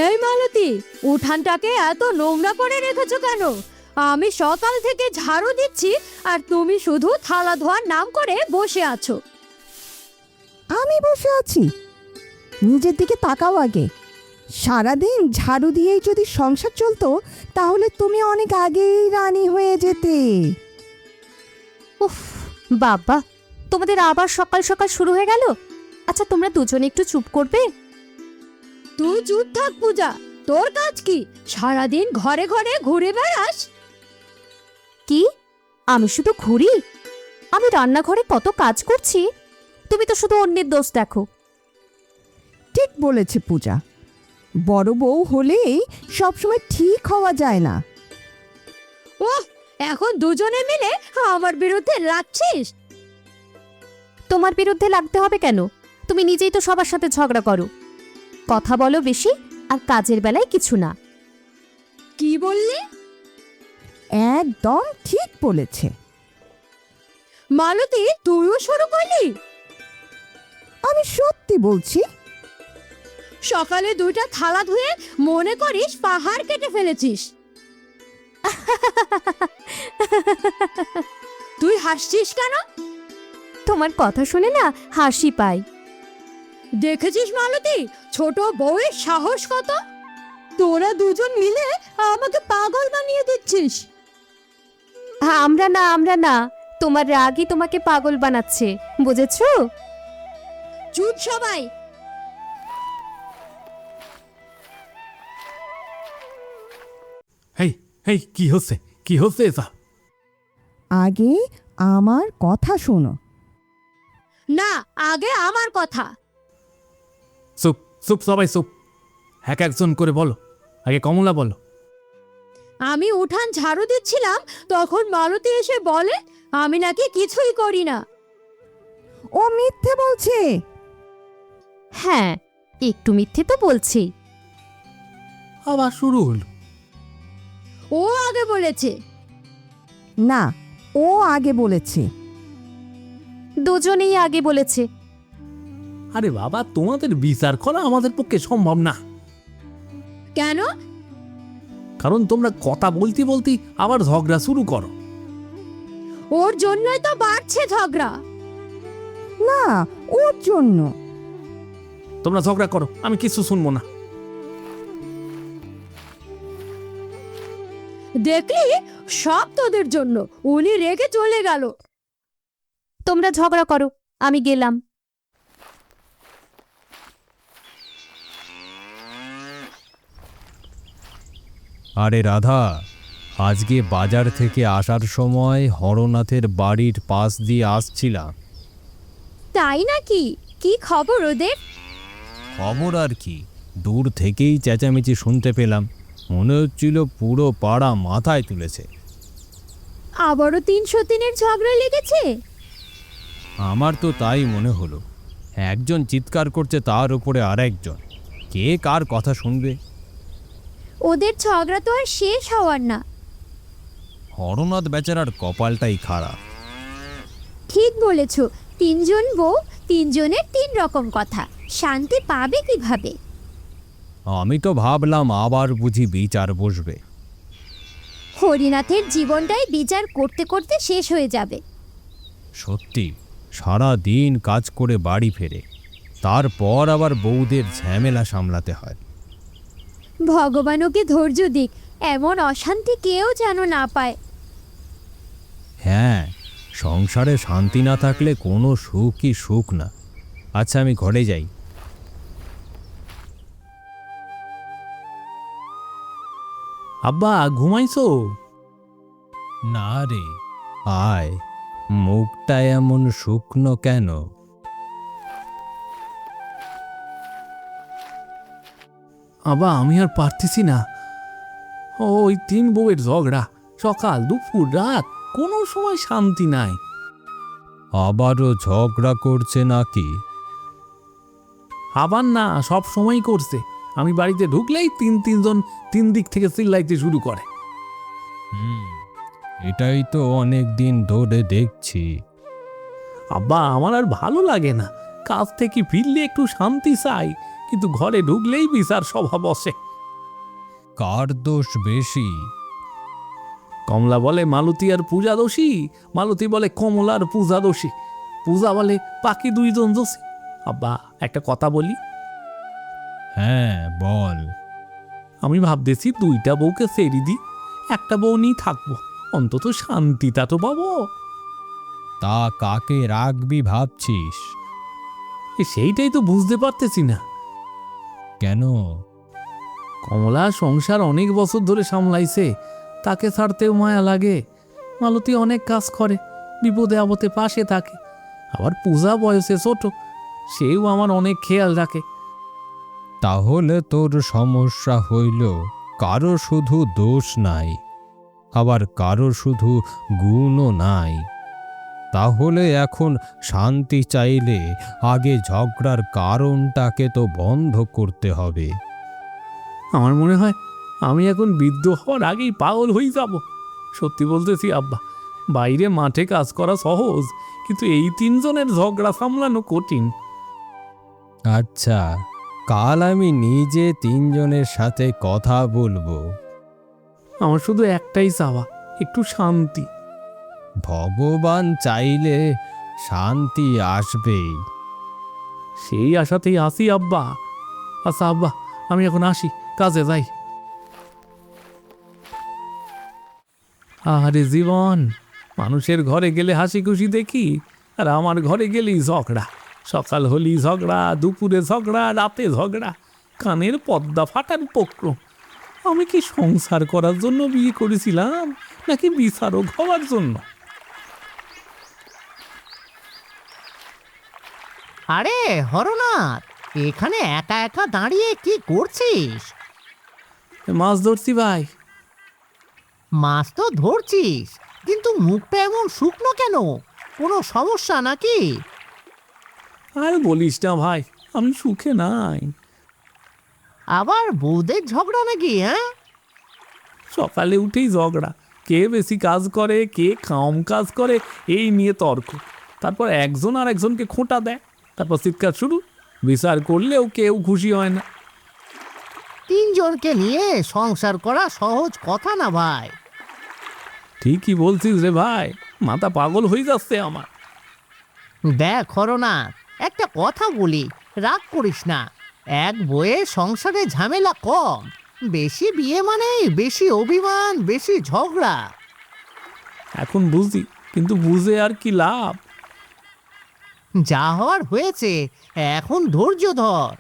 এই মালতী, উঠানটাকে এত নোংরা করে রেখেছো কেন? আমি সকাল থেকে ঝাড়ু দিচ্ছি আর তুমি শুধু থালা ধোয়ার নাম করে বসে আছো। আমি বসে আছি? নিজের দিকে তাকাও আগে। সারাদিন ঝাড়ু দিয়েই যদি সংসার চলতো তাহলে তুমি অনেক আগেই রানী হয়ে যেতে। উফ বাবা, তোমাদের আবার সকাল সকাল শুরু হয়ে গেল। আচ্ছা, তোমরা দুজনে একটু চুপ করবে? তুই চুপ থাক পূজা, তোর কাজ কি? সারাদিন ঘরে ঘরে ঘুরে বেড়াস। কি? আমি শুধু ঘুরি? আমি রান্নাঘরে কত কাজ করছি, তুমি তো শুধু অন্যের দোষ দেখো। ঠিক বলেছে পূজা, বড় বউ হলেই সবসময় ঠিক হওয়া যায় না। ওহ, এখন দুজনে মিলে আমার বিরুদ্ধে লাগছিস? তোমার বিরুদ্ধে লাগতে হবে কেন? তুমি নিজেই তো সবার সাথে ঝগড়া করো, কথা বলো বেশি, আর কাজের বেলায় কিছু না। কি বললি? একদম ঠিক বলেছে। মালতী, তুইও শুরু করলি? আমি সত্যি বলছি। সকালে দুইটা থালা ধুয়ে মনে করিস পাহাড় কেটে ফেলেছিস। তুই হাসছিস কেন? তোমার কথা শুনে না হাসি পাই। দেখেছিস মালতী, ছোট বউয়ের সাহস কত! তোরা দুজন মিলে আমাকে পাগল বানিয়ে দিচ্ছিস। আমরা না, তোমার রাগই তোমাকে পাগল বানাচ্ছে, বুঝেছো? চুপ সবাই। হেই হেই, কি হচ্ছে এটা? আগে আমার কথা শোনো। না, আগে আমার কথা। চুপ চুপ, সবাই চুপ। এক একজন করে বলো। আগে কমলা বলো। আমি উঠান ঝাড়ু দিচ্ছিলাম, তখন মালতী এসে বলে আমি নাকি কিছুই করি না। ও মিথ্যে বলছে। হ্যাঁ, একটু মিথ্যে তো বলছি। আবার শুরু হলো। ও আগে বলেছে। না, ও আগে বলেছে। দুজনেই আগে বলেছে। আরে বাবা, তোমাদের বিচার করা আমাদের পক্ষে সম্ভব না। কেন? কারণ তোমরা কথা বলতে বলতে আবার ঝগড়া শুরু করো। ওর জন্যই তো বাড়ছে ঝগড়া। না, ওর জন্য। তোমরা ঝগড়া করো, আমি কিছু শুনবো না। দেখলি, সব তোদের জন্য। উনি রেগে চলে গেল। তোমরা ঝগড়া করো, আমি গেলাম। আরে রাধা, আজকে বাজার থেকে আসার সময় হরনাথের বাড়ির পাশ দিয়ে আসছিলাম। তাই নাকি? কি খবর ওদের? খবর আর কি, দূর থেকেই চেঁচামেচি শুনতে পেলাম। মনে হচ্ছিল পুরো পাড়া মাথায় তুলেছে। আবারও 303-এর ঝগড়া লেগেছে? আমার তো তাই মনে হলো। একজন চিৎকার করছে, তার উপরে আর একজন। কে কার কথা শুনবে? ওদের ঝগড়া তো আর শেষ হওয়ার না। হরনাথ বেচারার কপালটাই খারাপ। ঠিক বলেছ, 3জন বউ, 3জনের 3 রকম কথা। শান্তি পাবে কিভাবে? আমি তো ভাবলাম আবার বুঝি বিচার বসবে। হরিনাথের জীবনটাই বিচার করতে করতে শেষ হয়ে যাবে। সত্যি, সারা দিন কাজ করে বাড়ি ফেরে, তারপর আবার বউদের ঝামেলা সামলাতে হয়। ভগবান ওকে ধৈর্য দিক, এমন অশান্তি কেউ যেন না পায়। হ্যাঁ, সংসারে শান্তি না থাকলে কোনো সুখই সুখ না। আচ্ছা, আমি ঘরে যাই। আব্বা, ঘুমাইছো? না রে, আয়। মুখটা এমন শুকনো কেন? আব্বা, আমি আর পারতেছি না। ওই 3 বউয়ের ঝগড়া, সকাল দুপুর রাত, কোনো সময় শান্তি নাই। আবারও ঝগড়া করছে নাকি? আবার না, সব সময় করছে। আমি বাড়িতে ঢুকলেই 3জন 3 দিক থেকে চিল্লাইতে শুরু করে। এটাই তো অনেক দিন ধরে দেখছি। আব্বা, আমার আর ভালো লাগে না। কাজ থেকে ফিরলে একটু শান্তি চাই, কিন্তু ঘরে ঢুকলেই বিচার সভা বসে। কার দোষ বেশি? কমলা বলে মালতী আর পূজা দোষী, মালতী বলে কমলা আর পূজা দোষী, পূজা বলে বাকি দুইজন দোষী। আব্বা, একটা কথা বলি? হ্যাঁ, বল। আমি ভাবতেছি দুইটা বউকে ছেড়ে দিই, একটা বউ নিয়ে থাকবো, অন্তত শান্তিটা তো পাবো। তা কাকে রাখবি ভাবছিস? সেইটাই তো বুঝতে পারতেছি না। কেন? কমলা সংসার অনেক বছর ধরে সামলাইছে, তাকে ছাড়তেও মায়া লাগে। মালতী অনেক কাজ করে, বিপদে আপদে পাশে থাকে। আবার পূজা বয়সে ছোট, সেও আমার অনেক খেয়াল রাখে। তাহলে তোর সমস্যা হইল কারো শুধু দোষ নাই, আবার কারো শুধু গুণও নাই। তাহলে এখন শান্তি চাইলে আগে ঝগড়ার কারণটাকে তো বন্ধ করতে হবে। আমার মনে হয় আমি এখন বৃদ্ধ হওয়ার আগেই পাগল হয়ে যাব। সত্যি বলতেছি আব্বা, বাইরে মাঠে কাজ করা সহজ, কিন্তু এই তিনজনের ঝগড়া সামলানো কঠিন। আচ্ছা, কাল আমি নিজে তিনজনের সাথে কথা বলবো। আমার শুধু একটাই চাওয়া, একটু শান্তি। ভগবান চাইলে শান্তি আসবেই। সেই আশাতেই আসি আব্বা। আচ্ছা আব্বা, আমি এখন আসি, কাজে যাই। আরে জীবন, মানুষের ঘরে গেলে হাসি খুশি দেখি, আর আমার ঘরে গেলেই ঝগড়া। সকাল হলেই ঝগড়া, দুপুরে ঝগড়া, রাতে ঝগড়া, কানের পর্দা ফাটার উপক্রম। আমি কি সংসার করার জন্য বিয়ে করেছিলাম, নাকি বিচারক হওয়ার জন্য? আরে হরনাথ, এখানে একা একা দাঁড়িয়ে কি করছিস? মাছ ধরছি ভাই। মাছ তো ধরছিস, কিন্তু মুখটা এমন শুকনো কেন? কোনো সমস্যা নাকি? আর বলিস না ভাই, আমি সুখে নাই। আবার বউদের ঝগড়া নাকি? হ্যাঁ, সকালে উঠেই ঝগড়া, কে বেশি কাজ করে, কে কম কাজ করে, এই নিয়ে তর্ক। তারপর একজন আর একজনকে খোঁটা দেয়, তারপর চিৎকার শুরু। বিচার করলেও কেউ খুশি হয় না। তিনজনকে নিয়ে সংসার করা সহজ কথা না ভাই। ঠিকই বলছিস রে ভাই, মাথা পাগল হয়ে যাচ্ছে আমার। দেখ হরনাথ, একটা কথা বলি, রাগ করিস না। এক বইয়ে সংসারে ঝামেলা কম, বেশি বিয়ে মানে বেশি অভিমান, বেশি ঝগড়া। এখন বুঝি, কিন্তু বুঝে আর কি লাভ? যা হওয়ার হয়েছে, এখন ধৈর্য ধর।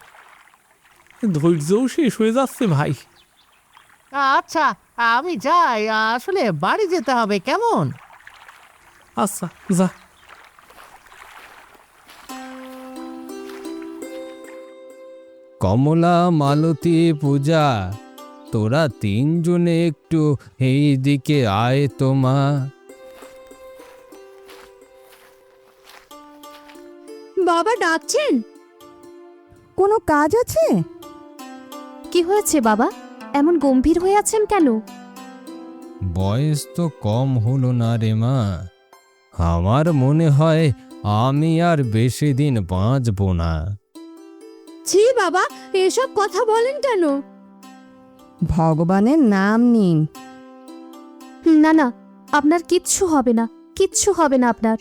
ধৈর্যও শেষ হয়ে যাচ্ছে ভাই। আচ্ছা, আমি যাই, আসলে বাড়ি যেতে হবে, কেমন? আচ্ছা যা। কমলা, মালতী, পূজা, তোরা তিনজনে একটু এই দিকে আয় তো মা। বাবা ডাকছেন? কোনো কাজ আছে? কি হয়েছে বাবা, এমন গম্ভীর হয়ে আছেন কেন? বয়স তো কম হলো না রে মা, আমার মনে হয় আমি আর বেশি দিন বাঁচব না। ছি বাবা, এসব কথা বলেন কেন? ভগবানের নাম নিন। না না, আপনার কিচ্ছু হবে না, কিচ্ছু হবে না আপনার।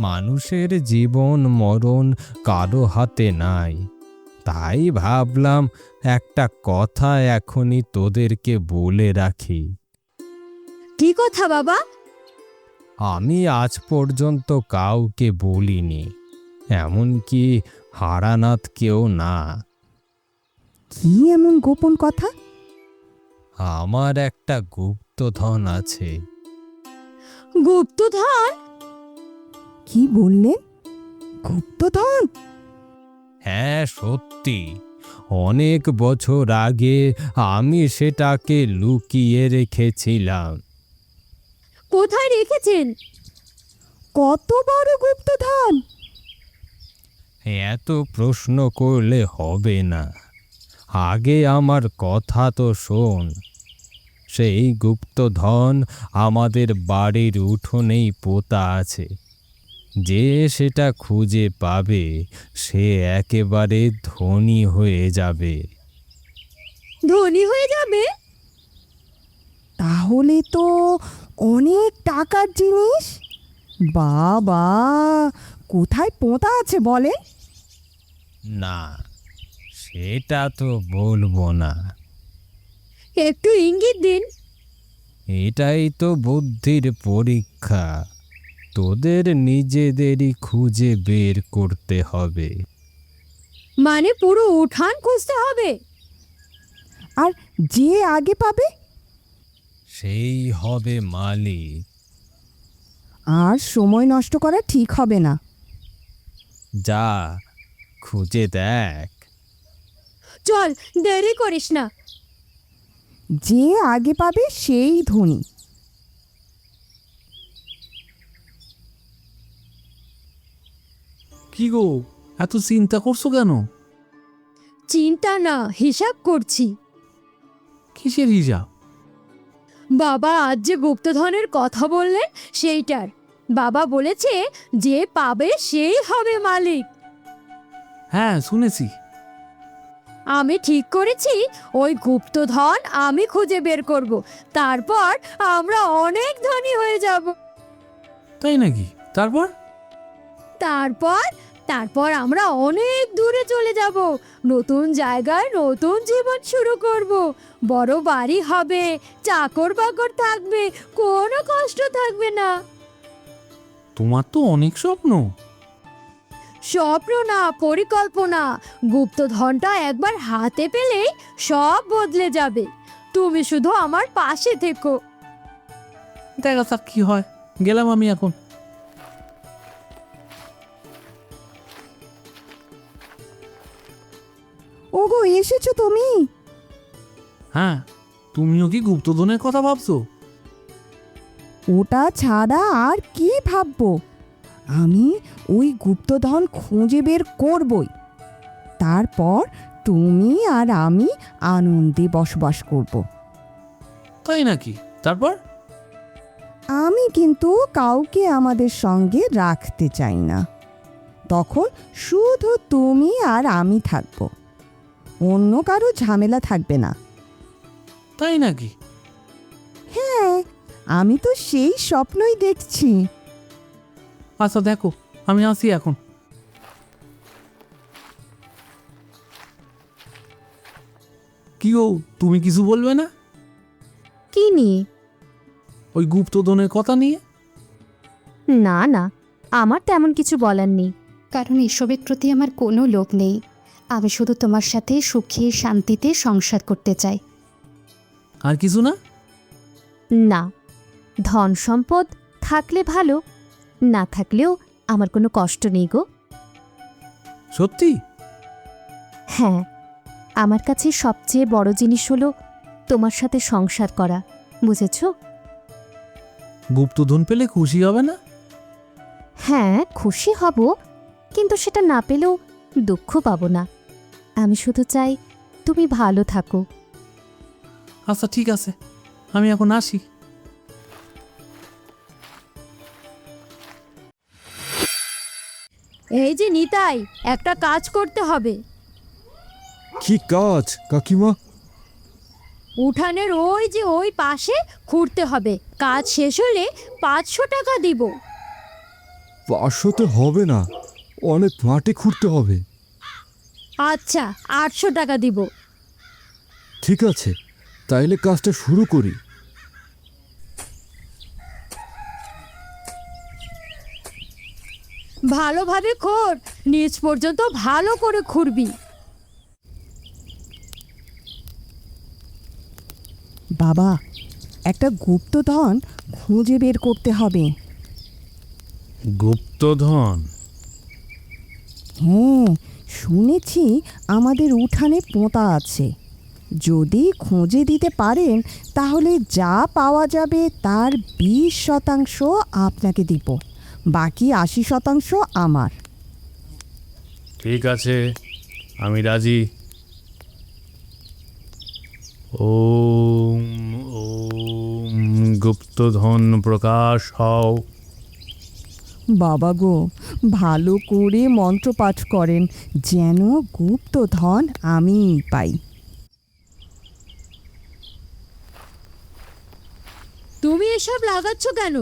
মানুষের জীবন মরণ কারো হাতে নাই, তাই ভাবলাম একটা কথা এখনই তোদেরকে বলে রাখি। কি কথা বাবা? আমি আজ পর্যন্ত কাউকে বলিনি, এমনকি হারানাথকেও না। কি এমন গোপন কথা? আমার একটা গুপ্তধন আছে। গুপ্তধন? কি বললেন? গুপ্তধন? হ্যাঁ সত্যি, অনেক বছর আগে আমি সেটাকে লুকিয়ে রেখেছিলাম। কোথায় রেখেছেন? কত বড় গুপ্তধন? এত প্রশ্ন করলে হবে না, আগে আমার কথা তো শোন। সেই গুপ্তধন আমাদের বাড়ির উঠোনেই পোতা আছে। যে সেটা খুঁজে পাবে সে একেবারে ধনী হয়ে যাবে। ধনী হয়ে যাবে? তাহলে তো অনেক টাকার জিনিস। বাবা, কোথায় পোঁতা আছে বলে? না, সেটা তো বলবো না। একটু ইঙ্গিত দিন। এটাই তো বুদ্ধির পরীক্ষা, তোদের নিজেদেরই খুঁজে বের করতে হবে। মানে পুরো উঠান খুঁজতে হবে? আর যে আগে পাবে? সেই হবে মালিক। আর সময় নষ্ট করা ঠিক হবে না। যা, খুঁজে দেখ। চল, দেরি করিস না। যে আগে পাবে সেই ধনী। কি গো, এত চিন্তা করছো কেন? চিন্তা না, হিসাব করছি। কিসের হিসাব? বাবা আজ যে গুপ্তধনের কথা বললেন সেইটার। বাবা বলেছে যে পাবে সেই হবে মালিক। হ্যাঁ, শুনেছি। আমি ঠিক করেছি ওই গুপ্তধন আমি খুঁজে বের করব, তারপর আমরা অনেক ধনী হয়ে যাব। তাই নাকি? তারপর? তারপর তারপর আমরা অনেক দূরে চলে যাব, নতুন জায়গায় নতুন জীবন শুরু করব। বড় বাড়ি হবে, চাকর বাকর থাকবে, কোনো কষ্ট থাকবে না। তোমার তো অনেক স্বপ্ন। স্বপ্ন না, পরিকল্পনা। গুপ্তধনটা একবার হাতে পেলেই সব বদলে যাবে। তুমি শুধু আমার পাশে থেকো। দেখা যাক কি হয়। গেলাম আমি এখন। ওগো, এসেছো তুমি? হ্যাঁ, তুমিও কি গুপ্তধনের কথা ভাবছো? ওটা ছাড়া আর কি ভাববো? আমি ওই গুপ্তধন খুঁজে বের করবই। তারপর তুমি আর আমি আনন্দে বসবাস করব। তাই নাকি? তারপর? আমি কিন্তু কাউকে আমাদের সঙ্গে রাখতে চাই না। তখন শুধু তুমি আর আমি থাকব, অন্য কারো ঝামেলা থাকবে না। তাই নাকি? হ্যাঁ, আমি তো সেই স্বপ্নই দেখছি। আচ্ছা দেখো, আমি আসি এখন। কি গো, তুমি কিছু বলবে না? কি নিয়ে? ওই গুপ্তধনের কথা নিয়ে? না না, আমার তেমন কিছু বলার নেই। কারণ এসবের প্রতি আমার কোনো লোভ নেই। আমি শুধু তোমার সাথে সুখে শান্তিতে সংসার করতে চাই। আর কিছু না? না, ধন সম্পদ থাকলে ভালো, না থাকলেও আমার কোনো কষ্ট নেই গো। সত্যি? হ্যাঁ, আমার কাছে সবচেয়ে বড় জিনিস হলো তোমার সাথে সংসার করা, বুঝেছো? গুপ্তধন পেলে খুশি হবে না? হ্যাঁ, খুশি হব, কিন্তু সেটা না পেলেও দুঃখ পাবো না। আমি শুধু চাই তুমি ভালো থাকো। আচ্ছা ঠিক আছে, আমি এখন আসি। এই যে নিতাই, একটা কাজ করতে হবে। কি কাজ কাকিমা? উঠানের ওই যে ওই পাশে খুঁড়তে হবে। কাজ শেষ হলে 500 টাকা দিব। 500তে হবে না, অনেক মাটি খুঁড়তে হবে। আচ্ছা, 800 টাকা দিব। ঠিক আছে, তাইলে কাজটা শুরু করি। ভালোভাবে খোঁড়, নিচ পর্যন্ত ভালো করে খুঁড়বি। বাবা, একটা গুপ্তধন খুঁজে বের করতে হবে। গুপ্তধন? হ্যাঁ, শুনেছি আমাদের উঠানে পোঁতা আছে। যদি খুঁজে দিতে পারেন তাহলে যা পাওয়া যাবে তার 20% আপনাকে দিব, বাকি 80% আমার। ঠিক আছে, আমি রাজি। ওম ওম গুপ্তধন প্রকাশ হও। বাবা গো, ভালো করে মন্ত্রপাঠ করেন যেন গুপ্তধন আমি পাই। তুমি এসব লাগাচ্ছ কেন?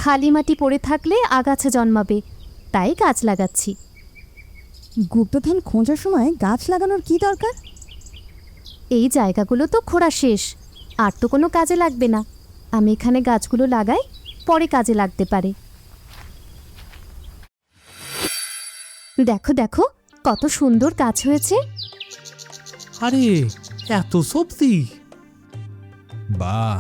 খালি মাটি পড়ে থাকলে আগাছা জন্মাবে, তাই গাছ লাগাচ্ছি। গুপ্তধন খোঁজার সময় গাছ লাগানোর কি দরকার? এই জায়গাগুলো তো খোঁড়া শেষ, আর তো কোনো কাজে লাগবে না। আমি এখানে গাছগুলো লাগাই, পরে কাজে লাগতে পারে। দেখো দেখো, কত সুন্দর গাছ হয়েছে। আরে এত সবজি! বাহ,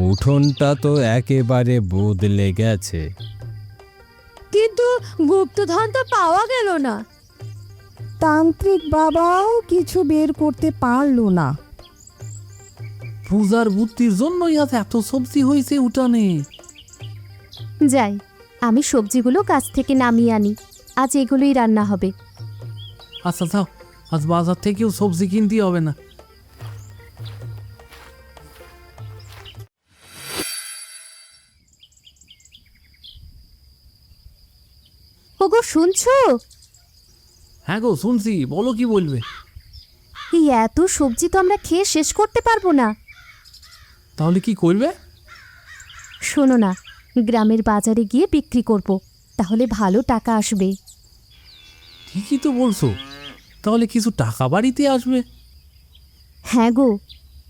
উঠোনটা তো একেবারে বদলে গেছে। কিন্তু গুপ্তধন তো পাওয়া গেল না। তান্ত্রিক বাবাও কিছু বের করতে পারলো না। পূজার বুদ্ধির জন্যই আজ এত সবজি হয়েছে উঠানে। যাই, আমি সবজিগুলো গাছ থেকে নামিয়ে আনি, আজ এগুলোই রান্না হবে। আচ্ছা যাও, আজ বাজার থেকেও সবজি কিনতে হবে না। ওগো শুনছো? হ্যাঁ গো শুনছি, বলো কি বলবে। এই এত সবজি তো আমরা খেয়ে শেষ করতে পারবো না। তাহলে কি করবে? শোনো না, গ্রামের বাজারে গিয়ে বিক্রি করব, তাহলে ভালো টাকা আসবে। ঠিকই তো বলছো, তাহলে কিছু টাকা বাড়িতে আসবে। হ্যাঁ গো,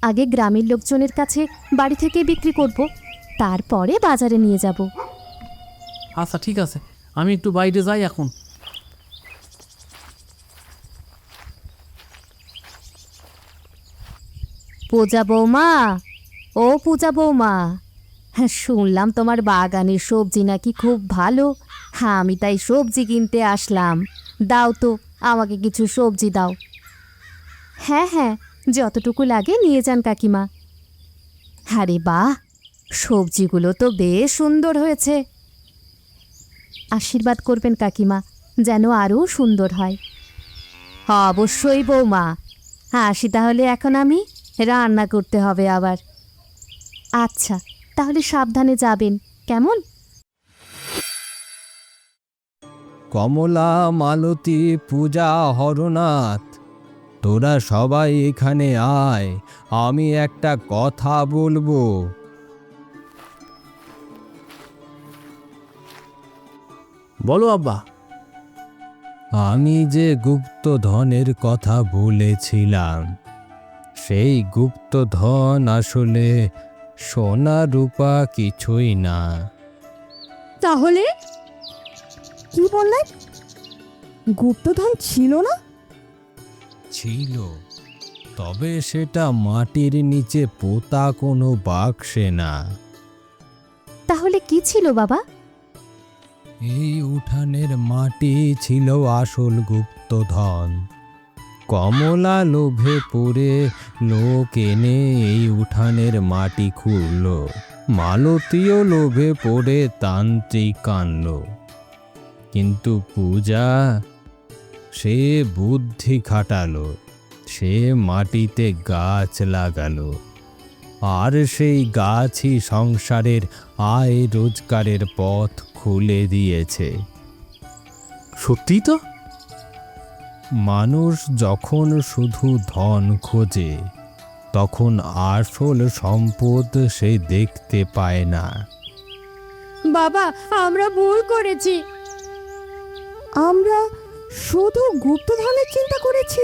আগে গ্রামের লোকজনের কাছে বাড়ি থেকে বিক্রি করব, তারপরে বাজারে নিয়ে যাব। আচ্ছা ঠিক আছে, আমি একটু বাইরে যাই এখন। পূজা বৌমা, ও পূজা বৌমা, হ্যাঁ শুনলাম তোমার বাগানের সবজি নাকি খুব ভালো। হ্যাঁ, আমি তাই সবজি কিনতে আসলাম। দাও তো, আমাকে কিছু সবজি দাও। হ্যাঁ হ্যাঁ, যতটুকু লাগে নিয়ে যান কাকিমা। আরে বাহ, সবজিগুলো তো বেশ সুন্দর হয়েছে। আশীর্বাদ করবেন কাকিমা, যেন আরও সুন্দর হয়। অবশ্যই বৌমা, আসি তাহলে এখন, আমি রান্না করতে হবে আবার। আচ্ছা, তাহলে সাবধানে যাবেন কেমন? কমলা, মালতী, পূজা, হরনাথ, তোরা সবাই এখানে আয়, আমি একটা কথা বলবো। বলো আব্বা। আমি যে গুপ্তধনের কথা বলেছিলাম, সেই গুপ্তধন আসলে সোনা রূপা কিছুই না। তাহলে কি বললেন? গুপ্তধন ছিল না? ছিল, তবে সেটা মাটির নিচে পোতা কোনো বাক্সে না। তাহলে কি ছিল বাবা? এই উঠানের মাটি ছিল আসল গুপ্তধন। কমলা লোভে পড়ে লোক এনে এই উঠানের মাটি খুঁড়ল, মালতীও লোভে পড়ে তান্ত্রিক আনল, কিন্তু পূজা সে বুদ্ধি খাটালো, সে মাটিতে গাছ লাগালো, আর সেই গাছই সংসারের আয় রোজগারের পথ খুলে দিয়েছে। সত্যি তো। মানুষ যখন শুধু ধন খোঁজে, তখন আসল সম্পদ সে দেখতে পায় না। বাবা, আমরা ভুল করেছি। আমরা শুধু গুপ্তধনের চিন্তা করেছি।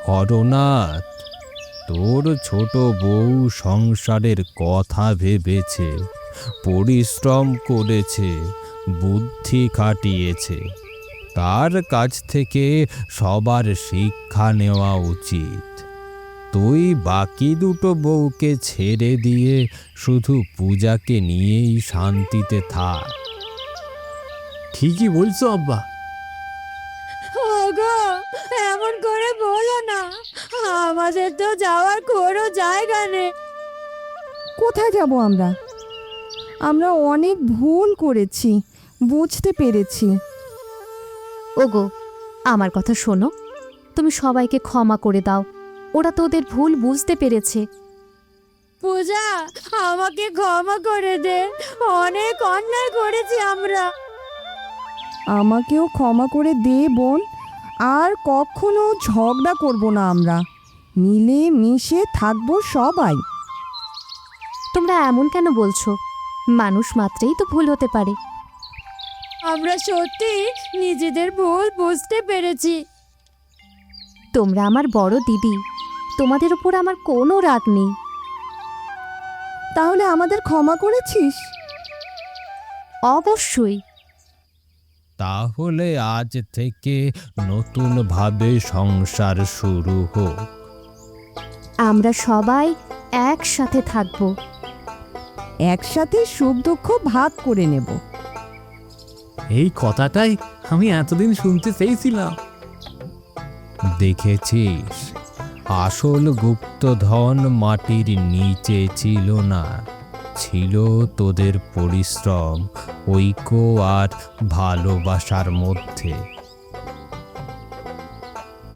হরনাথ, তোর ছোট বউ সংসারের কথা ভেবেছে, পরিশ্রম করেছে, বুদ্ধি খাটিয়েছে। তার কাছ থেকে সবার শিক্ষা নেওয়া উচিত। তুই বাকি দুটো বউকে ছেড়ে দিয়ে শুধু পূজাকে নিয়েই শান্তিতে থাক। ঠিকই বলছো আব্বা। ওগো, এমন করে বলো না, আমাদের তো যাওয়ার কোনো জায়গা নেই। কোথায় যাব আমরা? আমরা অনেক ভুল করেছি, বুঝতে পেরেছি। ওগো, আমার কথা শোনো, তুমি সবাইকে ক্ষমা করে দাও, ওরা তো ওদের ভুল বুঝতে পেরেছে। পূজা, আমাকে ক্ষমা করে দে, অনেক অন্যায় করেছি আমরা। আমাকেও ক্ষমা করে দে বোন, আর কখনো ঝগড়া করব না আমরা, মিলে মিশে থাকবো সবাই। তোমরা এমন কেন বলছো? মানুষ মাত্রেই তো ভুল হতে পারে। আমরা সত্যি নিজেদের ভুল বুঝতে পেরেছি। তোমরা আমার বড় দিদি, তোমাদের উপর আমার কোনো রাগ নেই। তাহলে আমাদের ক্ষমা করেছিস? অবশ্যই। তাহলে আজ থেকে নতুনভাবে সংসার শুরু হোক। আমরা সবাই একসাথে থাকবো। একসাথে সুখ দুঃখ ভাগ করে নেব। এই কথাটাই আমি এতদিন শুনতে চেয়েছিলাম। দেখেছিস, আসল গুপ্তধন মাটির নিচে ছিল না, ছিল তোদের পরিশ্রম, ঐক্য আর ভালোবাসার মধ্যে।